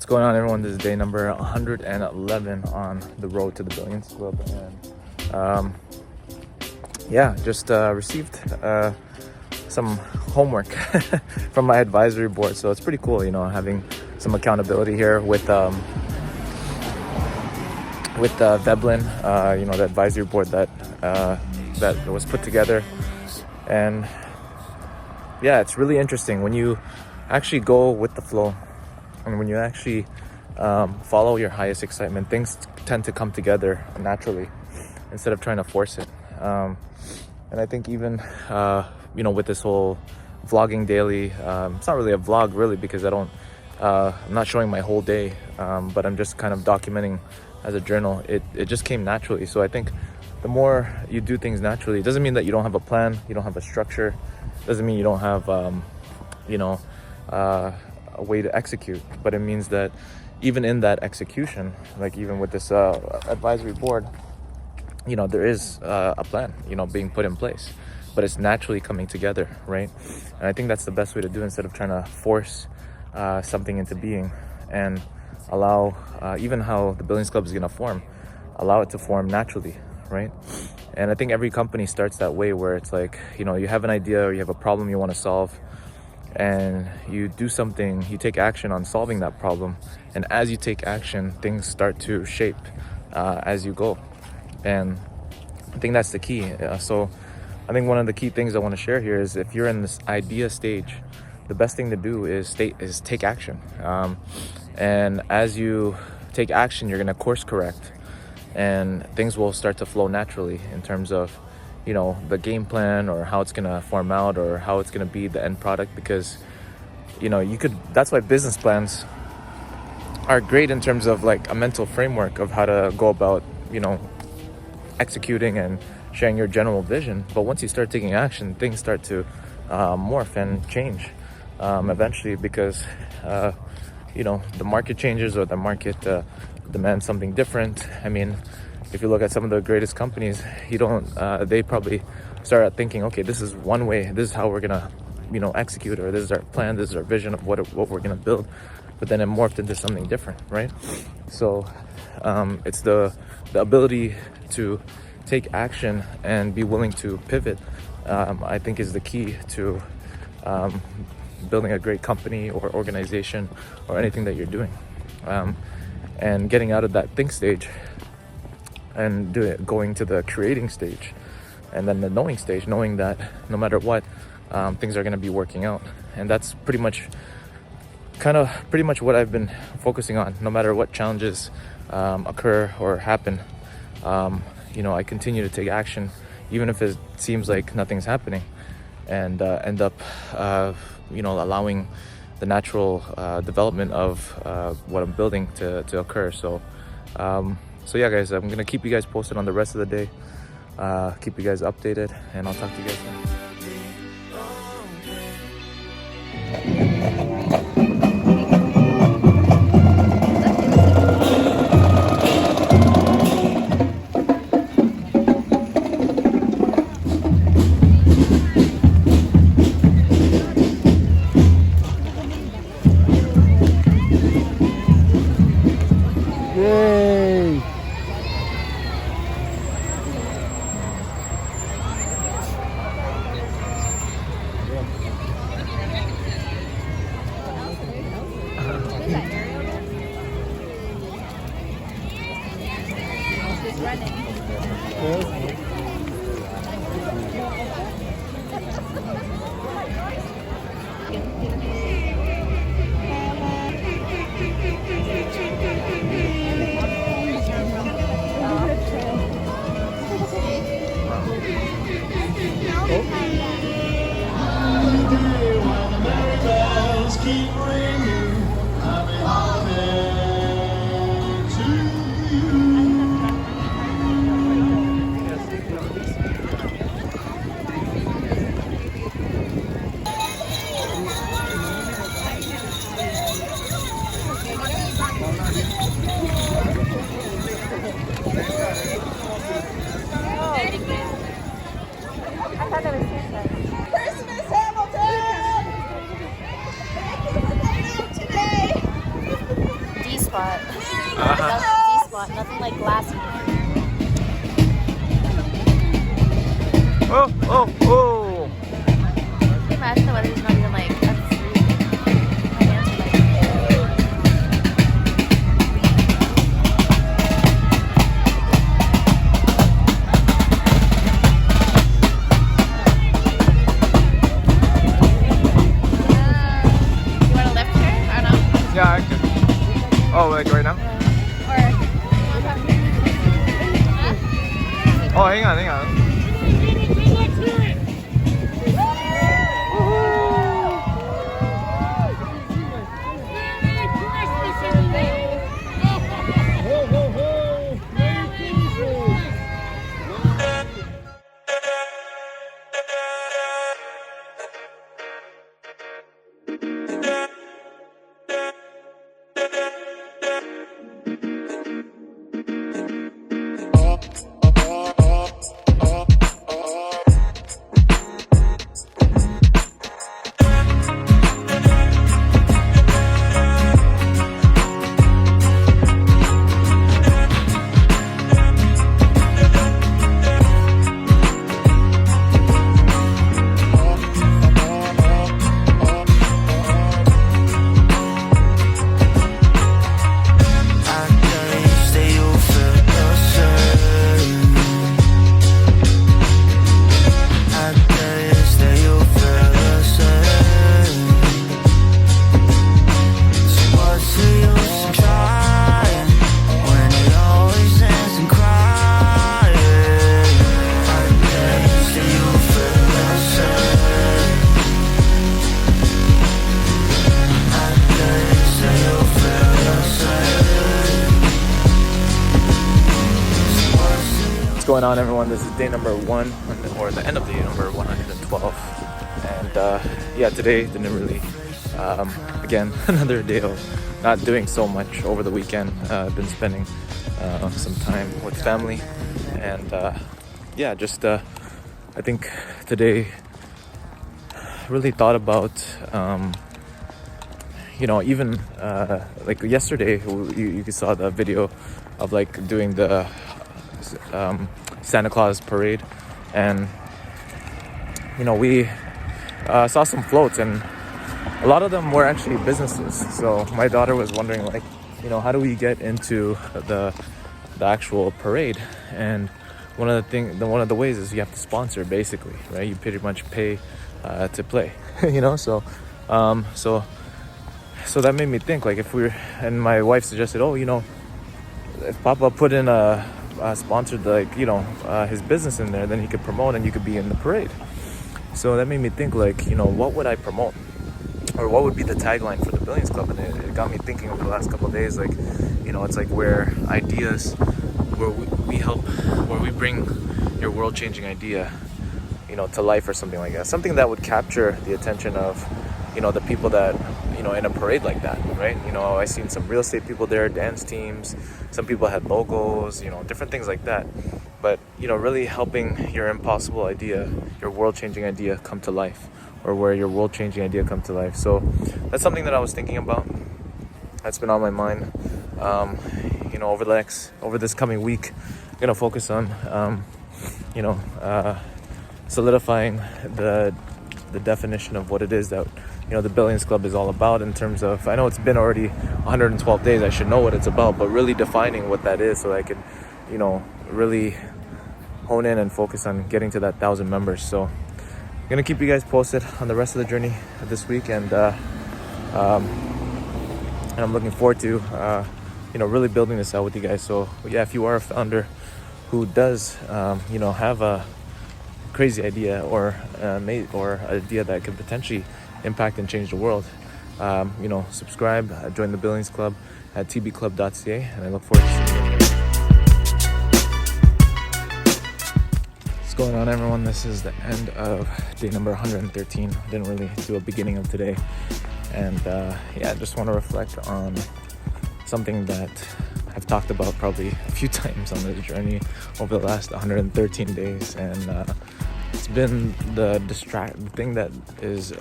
What's going on, everyone? This is day number 111 on the road to the Billions Club, and just received some homework from my advisory board. So it's pretty cool, having some accountability here with Veblen, the advisory board that was put together. And yeah, it's really interesting when you actually go with the flow. And when you actually follow your highest excitement, things tend to come together naturally instead of trying to force it. And I think even, with this whole vlogging daily, it's not really a vlog really, because I'm not showing my whole day, but I'm just kind of documenting as a journal. It just came naturally. So I think the more you do things naturally, it doesn't mean that you don't have a plan, you don't have a structure, doesn't mean you don't have, a way to execute, but it means that even in that execution, like even with this advisory board, there is a plan, being put in place, but it's naturally coming together, right? And I think that's the best way to do it, instead of trying to force something into being, and allow even how the Billions Club is going to form, allow it to form naturally, right? And I think every company starts that way, where it's like, you have an idea or you have a problem you want to solve, and you do something, you take action on solving that problem, and as you take action, things start to shape as you go. And I think that's the key. So I think one of the key things I want to share here is, if you're in this idea stage, the best thing to do is take action. And as you take action, you're going to course correct, and things will start to flow naturally in terms of the game plan, or how it's gonna form out, or how it's gonna be the end product. Because that's why business plans are great in terms of like a mental framework of how to go about executing and sharing your general vision. But once you start taking action, things start to morph and change eventually, because the market changes, or the market demands something different. I mean, if you look at some of the greatest companies, they probably start out thinking, okay, this is one way, this is how we're gonna, execute, or this is our plan, this is our vision of what we're gonna build. But then it morphed into something different, right? So it's the ability to take action and be willing to pivot, I think, is the key to building a great company or organization, or anything that you're doing, and getting out of that think stage and going to the creating stage, and then the knowing stage, knowing that no matter what, things are going to be working out. And that's pretty much what I've been focusing on. No matter what challenges occur or happen, I continue to take action, even if it seems like nothing's happening, and end up allowing the natural development of what I'm building to occur. So yeah, guys, I'm gonna keep you guys posted on the rest of the day, keep you guys updated, and I'll talk to you guys soon. Yay! Keep ringing, happy holiday to you. Christmas, Hamilton! Thank you for coming out today! like last week. Oh, oh, oh! Can you imagine the weather's not even like asleep? My hands are like. You want to lift her or no? Yeah, I can. Oh, like right now? Oh, hang on, hang on. What's going on, everyone? This is day number 1, or the end of day number 112, and yeah, today didn't really again another day of not doing so much over the weekend. I've been spending some time with family, and yeah, just I think today really thought about you know, even like yesterday you saw the video of like doing the Santa Claus parade, and you know, we saw some floats, and a lot of them were actually businesses. So my daughter was wondering, like, you know, how do we get into the actual parade? And one of the ways is you have to sponsor, basically, right? You pretty much pay to play, you know. So so that made me think, like, if we're, and my wife suggested, oh, you know, if Papa put in a sponsored, like, you know, his business in there, then he could promote and you could be in the parade. So that made me think, like, you know, what would I promote, or what would be the tagline for the Billions Club? And it got me thinking over the last couple of days, like, you know, it's like where ideas, where we help, where we bring your world-changing idea, you know, to life, or something like that. Something that would capture the attention of, you know, the people that, you know, in a parade like that, right? You know, I seen some real estate people there, dance teams, some people had logos, you know, different things like that. But, you know, really helping your impossible idea, your world-changing idea come to life, or where your world-changing idea come to life. So that's something that I was thinking about. That's been on my mind. You know, over this coming week, I'm gonna focus on, you know, solidifying the definition of what it is that, you know, the Billions Club is all about, in terms of, I know it's been already 112 days, I should know what it's about, but really defining what that is, so I can, you know, really hone in and focus on getting to that 1,000 members. So I'm gonna keep you guys posted on the rest of the journey this week, and I'm looking forward to you know, really building this out with you guys. So yeah, if you are a founder who does you know, have a crazy idea, or idea that could potentially impact and change the world, you know, subscribe, join the Billions Club at tbclub.ca, and I look forward to seeing you. What's going on, everyone? This is the end of day number 113. Didn't really do a beginning of today, and yeah, I just want to reflect on something that I've talked about probably a few times on this journey over the last 113 days, and it's been the thing that is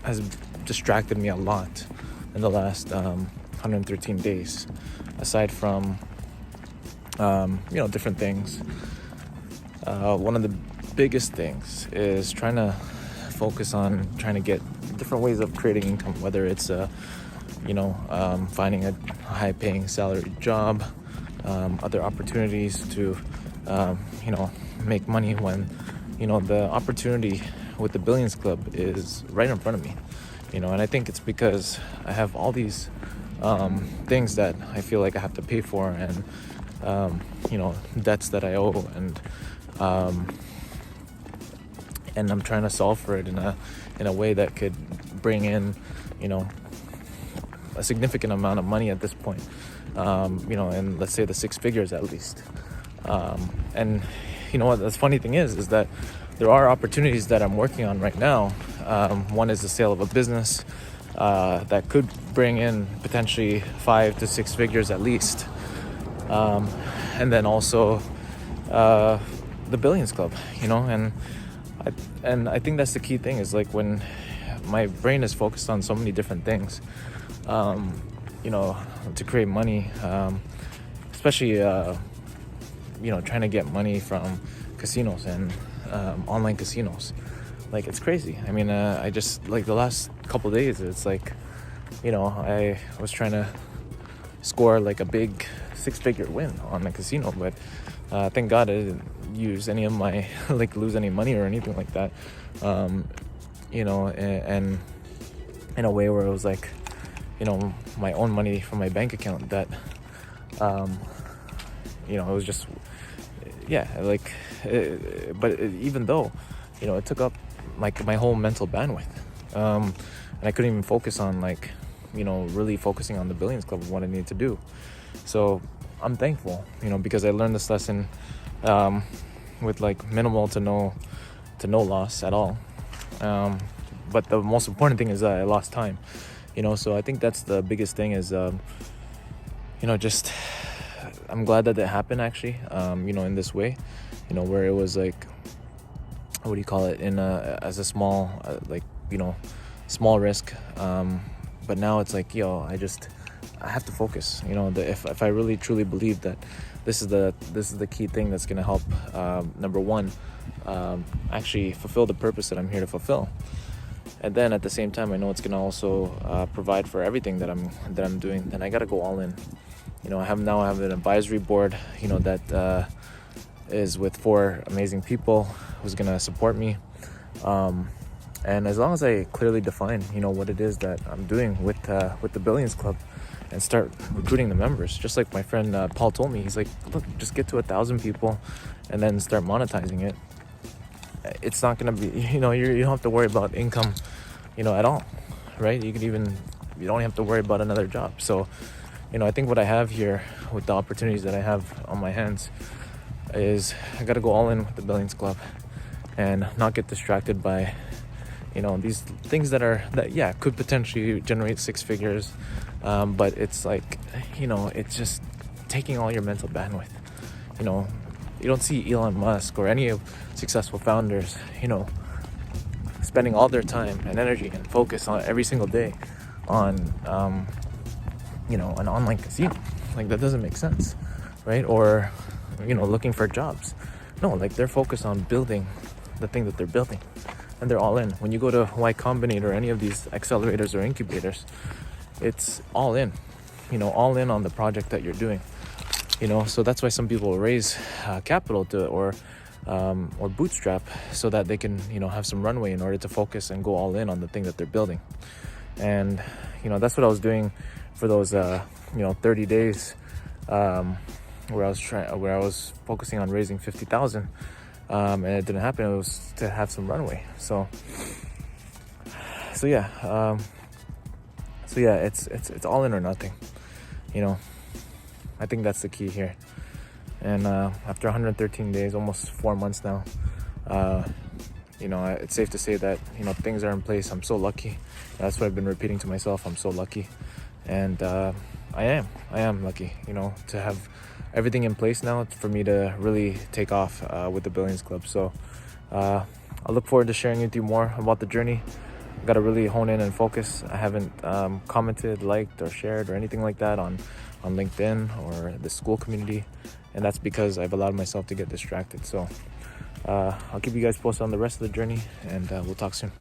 has distracted me a lot in the last 113 days. aside from different things. One of the biggest things is trying to focus on trying to get different ways of creating income, whether it's finding a high-paying salaried job, other opportunities to make money when the opportunity with the Billions Club is right in front of me. And I think it's because I have all these things that I feel like I have to pay for, and debts that I owe, and I'm trying to solve for it in a way that could bring in a significant amount of money at this point, and let's say the six figures at least. And what the funny thing is that there are opportunities that I'm working on right now. One is the sale of a business that could bring in potentially 5 to 6 figures at least. And then also the Billions Club, and I think that's the key thing, is like when my brain is focused on so many different things, to create money, especially trying to get money from casinos and online casinos. Like, it's crazy. I mean, I just, like, the last couple days, it's like, I was trying to score like a big 6-figure win on the casino, but thank God I didn't use any of my lose any money or anything like that. And in a way where it was like, my own money from my bank account that it was just, but even though it took up like my whole mental bandwidth, and I couldn't even focus on really focusing on the Billions Club and what I needed to do. So I'm thankful, because I learned this lesson with like minimal to no loss at all. But the most important thing is that I lost time, so I think that's the biggest thing is, just I'm glad that happened actually, in this way, where it was like, what do you call it, as a small, small risk, but now it's like, I have to focus, if I really truly believe that this is the key thing that's going to help, number one, actually fulfill the purpose that I'm here to fulfill. And then at the same time, I know it's going to also provide for everything that I'm doing. Then I got to go all in. I have an advisory board, that is with 4 amazing people who's going to support me. And as long as I clearly define, what it is that I'm doing with the Billions Club, and start recruiting the members, just like my friend Paul told me, he's like, look, just get to 1,000 people and then start monetizing it. It's not going to be, you don't have to worry about income, at all, right? You don't have to worry about another job. So, I think what I have here with the opportunities that I have on my hands is I got to go all in with the Billions Club and not get distracted by, these things that could potentially generate 6 figures. But it's like, it's just taking all your mental bandwidth. You don't see Elon Musk or any of successful founders, spending all their time and energy and focus on every single day on, an online casino. Like, that doesn't make sense, right? Or, looking for jobs. No, like, they're focused on building the thing that they're building, and they're all in. When you go to Y Combinator or any of these accelerators or incubators, it's all in, all in on the project that you're doing. So that's why some people raise capital or bootstrap, so that they can, have some runway in order to focus and go all in on the thing that they're building. And, that's what I was doing for those, 30 days, where I was focusing on raising 50,000, and it didn't happen. It was to have some runway. So yeah, it's all in or nothing, I think that's the key here. And after 113 days, almost 4 months now, it's safe to say that, things are in place. I'm so lucky. That's what I've been repeating to myself. I'm so lucky. And I am lucky, to have everything in place now for me to really take off with the Billions Club. So I look forward to sharing with you more about the journey Gotta really hone in and focus. I haven't commented, liked, or shared or anything like that on LinkedIn or the school community, and that's because I've allowed myself to get distracted. So I'll keep you guys posted on the rest of the journey, and we'll talk soon.